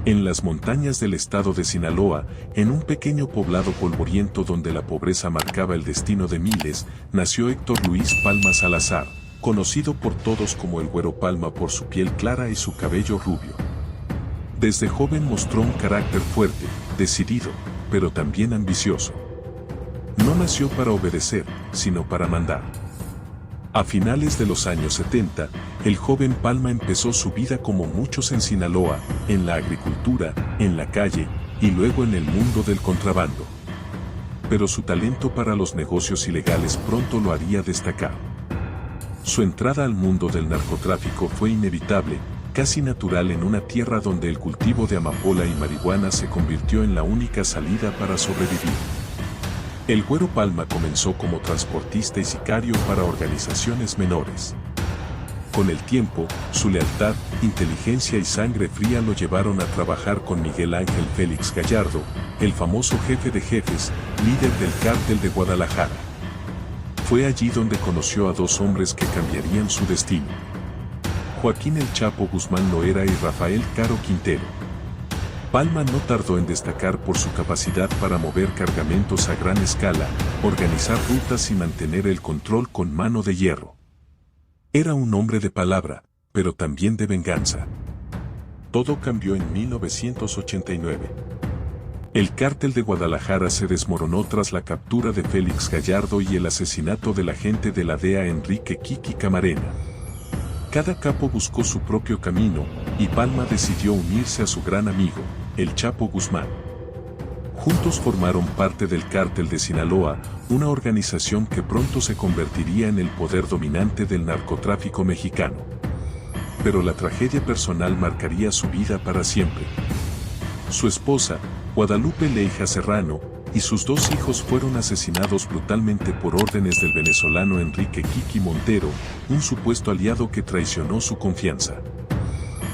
En las montañas del estado de Sinaloa, en un pequeño poblado polvoriento donde la pobreza marcaba el destino de miles, nació Héctor Luis Palma Salazar, conocido por todos como el Güero Palma por su piel clara y su cabello rubio. Desde joven mostró un carácter fuerte, decidido, pero también ambicioso. No nació para obedecer, sino para mandar. A finales de los años 70, el joven Palma empezó su vida como muchos en Sinaloa, en la agricultura, en la calle, y luego en el mundo del contrabando. Pero su talento para los negocios ilegales pronto lo haría destacar. Su entrada al mundo del narcotráfico fue inevitable, casi natural en una tierra donde el cultivo de amapola y marihuana se convirtió en la única salida para sobrevivir. El Güero Palma comenzó como transportista y sicario para organizaciones menores. Con el tiempo, su lealtad, inteligencia y sangre fría lo llevaron a trabajar con Miguel Ángel Félix Gallardo, el famoso jefe de jefes, líder del Cártel de Guadalajara. Fue allí donde conoció a dos hombres que cambiarían su destino: Joaquín El Chapo Guzmán Loera y Rafael Caro Quintero. Palma no tardó en destacar por su capacidad para mover cargamentos a gran escala, organizar rutas y mantener el control con mano de hierro. Era un hombre de palabra, pero también de venganza. Todo cambió en 1989. El Cártel de Guadalajara se desmoronó tras la captura de Félix Gallardo y el asesinato del agente de la DEA Enrique Kiki Camarena. Cada capo buscó su propio camino, y Palma decidió unirse a su gran amigo, El Chapo Guzmán. Juntos formaron parte del Cártel de Sinaloa, una organización que pronto se convertiría en el poder dominante del narcotráfico mexicano. Pero la tragedia personal marcaría su vida para siempre. Su esposa, Guadalupe Leija Serrano, y sus dos hijos fueron asesinados brutalmente por órdenes del venezolano Enrique Kiki Montero, un supuesto aliado que traicionó su confianza.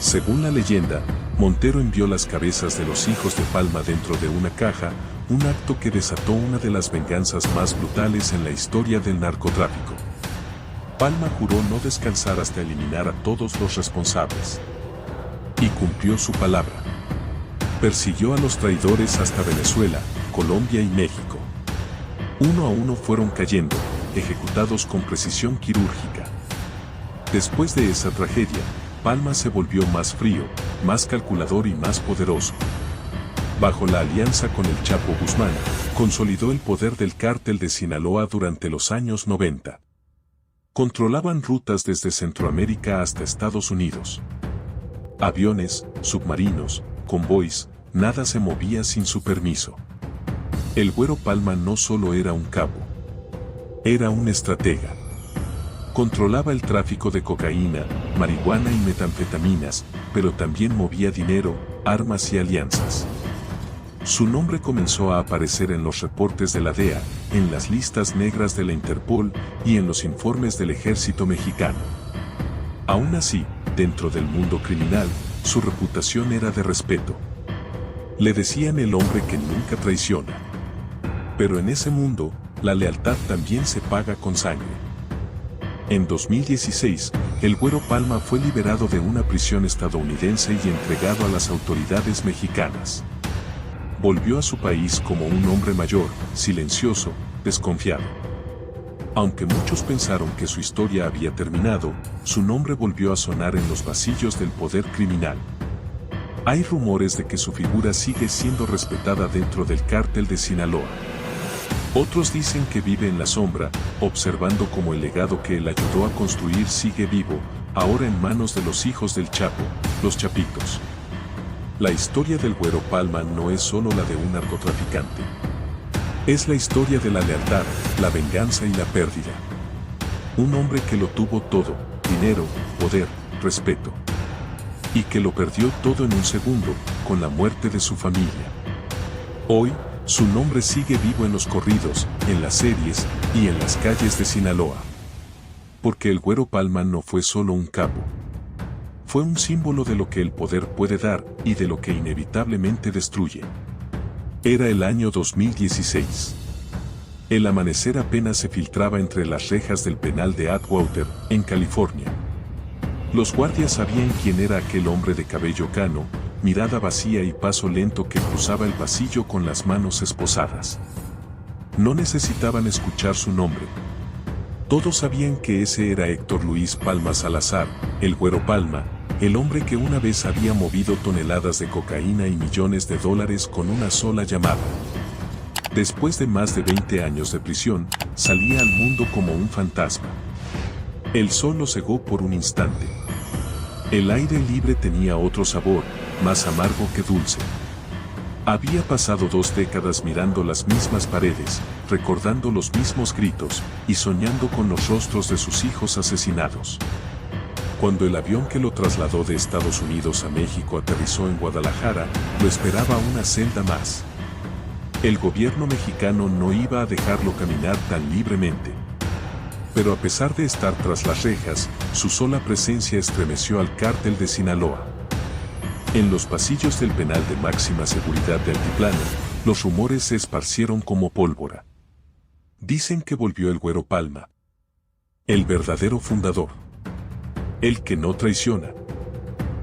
Según la leyenda, Montero envió las cabezas de los hijos de Palma dentro de una caja, un acto que desató una de las venganzas más brutales en la historia del narcotráfico. Palma juró no descansar hasta eliminar a todos los responsables. Y cumplió su palabra. Persiguió a los traidores hasta Venezuela, Colombia y México. Uno a uno fueron cayendo, ejecutados con precisión quirúrgica. Después de esa tragedia, Palma se volvió más frío, más calculador y más poderoso. Bajo la alianza con el Chapo Guzmán, consolidó el poder del Cártel de Sinaloa durante los años 90. Controlaban rutas desde Centroamérica hasta Estados Unidos. Aviones, submarinos, convoys, nada se movía sin su permiso. El Güero Palma no solo era un capo, era un estratega. Controlaba el tráfico de cocaína, marihuana y metanfetaminas, pero también movía dinero, armas y alianzas. Su nombre comenzó a aparecer en los reportes de la DEA, en las listas negras de la Interpol y en los informes del ejército mexicano. Aún así, dentro del mundo criminal, su reputación era de respeto. Le decían el hombre que nunca traiciona. Pero en ese mundo, la lealtad también se paga con sangre. En 2016, el Güero Palma fue liberado de una prisión estadounidense y entregado a las autoridades mexicanas. Volvió a su país como un hombre mayor, silencioso, desconfiado. Aunque muchos pensaron que su historia había terminado, su nombre volvió a sonar en los pasillos del poder criminal. Hay rumores de que su figura sigue siendo respetada dentro del Cártel de Sinaloa. Otros dicen que vive en la sombra, observando cómo el legado que él ayudó a construir sigue vivo, ahora en manos de los hijos del Chapo, los Chapitos. La historia del Güero Palma no es solo la de un narcotraficante. Es la historia de la lealtad, la venganza y la pérdida. Un hombre que lo tuvo todo, dinero, poder, respeto. Y que lo perdió todo en un segundo, con la muerte de su familia. Hoy, su nombre sigue vivo en los corridos, en las series y en las calles de Sinaloa. Porque el Güero Palma no fue solo un capo. Fue un símbolo de lo que el poder puede dar y de lo que inevitablemente destruye. Era el año 2016. El amanecer apenas se filtraba entre las rejas del penal de Atwater, en California. Los guardias sabían quién era aquel hombre de cabello cano, mirada vacía y paso lento que cruzaba el pasillo con las manos esposadas. No necesitaban escuchar su nombre. Todos sabían que ese era Héctor Luis Palma Salazar, el Güero Palma, el hombre que una vez había movido toneladas de cocaína y millones de dólares con una sola llamada. Después de más de 20 años de prisión, salía al mundo como un fantasma. El sol lo cegó por un instante. El aire libre tenía otro sabor, más amargo que dulce. Había pasado 2 décadas mirando las mismas paredes, recordando los mismos gritos, y soñando con los rostros de sus hijos asesinados. Cuando el avión que lo trasladó de Estados Unidos a México aterrizó en Guadalajara, lo esperaba una celda más. El gobierno mexicano no iba a dejarlo caminar tan libremente. Pero a pesar de estar tras las rejas, su sola presencia estremeció al cártel de Sinaloa. En los pasillos del penal de máxima seguridad de Altiplano, los rumores se esparcieron como pólvora. Dicen que volvió el Güero Palma, el verdadero fundador, el que no traiciona.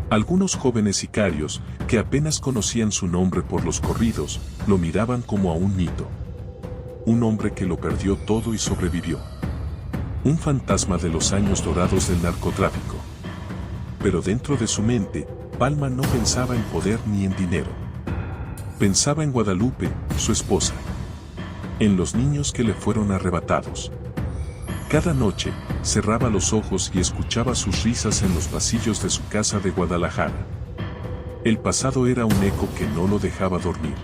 Algunos jóvenes sicarios, que apenas conocían su nombre por los corridos, lo miraban como a un mito. Un hombre que lo perdió todo y sobrevivió. Un fantasma de los años dorados del narcotráfico. Pero dentro de su mente, Palma no pensaba en poder ni en dinero. Pensaba en Guadalupe, su esposa. En los niños que le fueron arrebatados. Cada noche, cerraba los ojos y escuchaba sus risas en los pasillos de su casa de Guadalajara. El pasado era un eco que no lo dejaba dormir.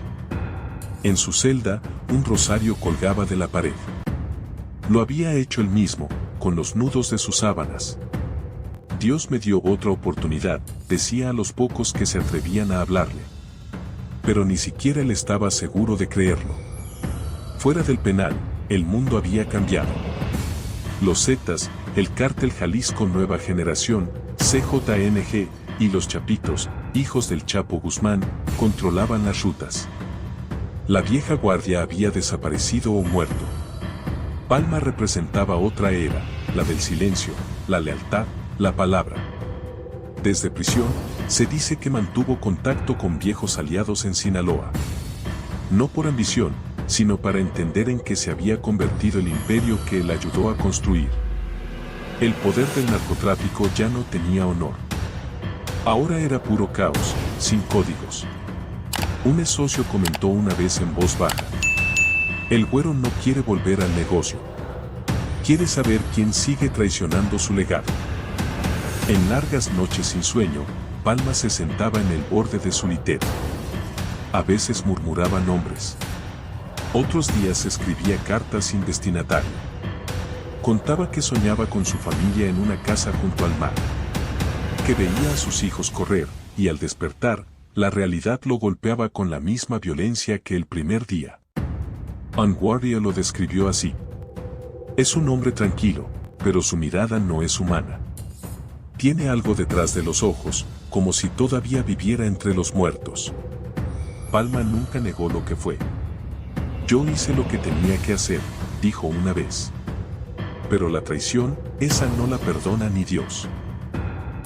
En su celda, un rosario colgaba de la pared. Lo había hecho él mismo, con los nudos de sus sábanas. Dios me dio otra oportunidad, decía a los pocos que se atrevían a hablarle. Pero ni siquiera él estaba seguro de creerlo. Fuera del penal, el mundo había cambiado. Los Zetas, el cártel Jalisco Nueva Generación, CJNG, y los Chapitos, hijos del Chapo Guzmán, controlaban las rutas. La vieja guardia había desaparecido o muerto. Palma representaba otra era, la del silencio, la lealtad, la palabra. Desde prisión, se dice que mantuvo contacto con viejos aliados en Sinaloa. No por ambición, sino para entender en qué se había convertido el imperio que él ayudó a construir. El poder del narcotráfico ya no tenía honor. Ahora era puro caos, sin códigos. Un ex socio comentó una vez en voz baja: el Güero no quiere volver al negocio. Quiere saber quién sigue traicionando su legado. En largas noches sin sueño, Palma se sentaba en el borde de su litera. A veces murmuraba nombres. Otros días escribía cartas sin destinatario. Contaba que soñaba con su familia en una casa junto al mar. Que veía a sus hijos correr, y al despertar, la realidad lo golpeaba con la misma violencia que el primer día. Vanguardia lo describió así: es un hombre tranquilo, pero su mirada no es humana. Tiene algo detrás de los ojos, como si todavía viviera entre los muertos. Palma nunca negó lo que fue. Yo hice lo que tenía que hacer, dijo una vez. Pero la traición, esa no la perdona ni Dios.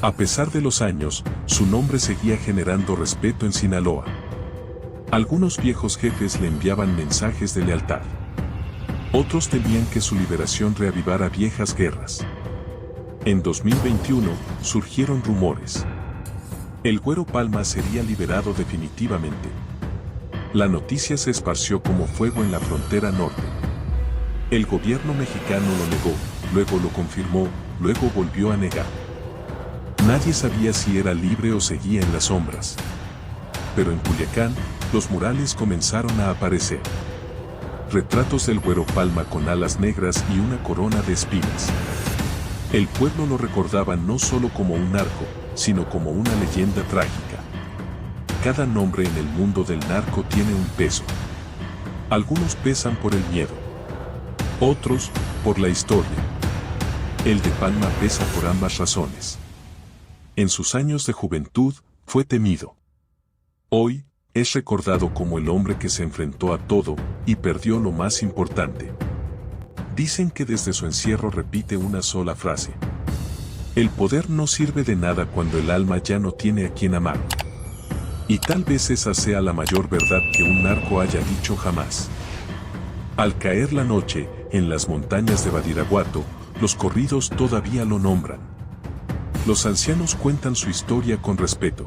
A pesar de los años, su nombre seguía generando respeto en Sinaloa. Algunos viejos jefes le enviaban mensajes de lealtad. Otros temían que su liberación reavivara viejas guerras. En 2021, surgieron rumores. El Güero Palma sería liberado definitivamente. La noticia se esparció como fuego en la frontera norte. El gobierno mexicano lo negó, luego lo confirmó, luego volvió a negar. Nadie sabía si era libre o seguía en las sombras. Pero en Culiacán, los murales comenzaron a aparecer. Retratos del Güero Palma con alas negras y una corona de espinas. El pueblo lo recordaba no solo como un narco, sino como una leyenda trágica. Cada nombre en el mundo del narco tiene un peso. Algunos pesan por el miedo. Otros, por la historia. El de Palma pesa por ambas razones. En sus años de juventud, fue temido. Hoy, es recordado como el hombre que se enfrentó a todo, y perdió lo más importante. Dicen que desde su encierro repite una sola frase: el poder no sirve de nada cuando el alma ya no tiene a quien amar. Y tal vez esa sea la mayor verdad que un narco haya dicho jamás. Al caer la noche, en las montañas de Badiraguato, los corridos todavía lo nombran. Los ancianos cuentan su historia con respeto.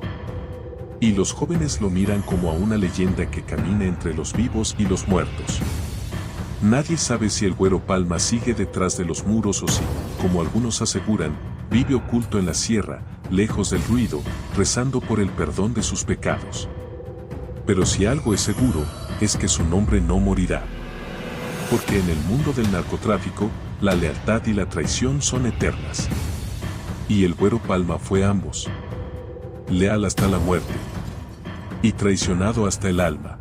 Y los jóvenes lo miran como a una leyenda que camina entre los vivos y los muertos. Nadie sabe si el Güero Palma sigue detrás de los muros o si, como algunos aseguran, vive oculto en la sierra, lejos del ruido, rezando por el perdón de sus pecados. Pero si algo es seguro, es que su nombre no morirá. Porque en el mundo del narcotráfico, la lealtad y la traición son eternas. Y el Güero Palma fue ambos. Leal hasta la muerte. Y traicionado hasta el alma.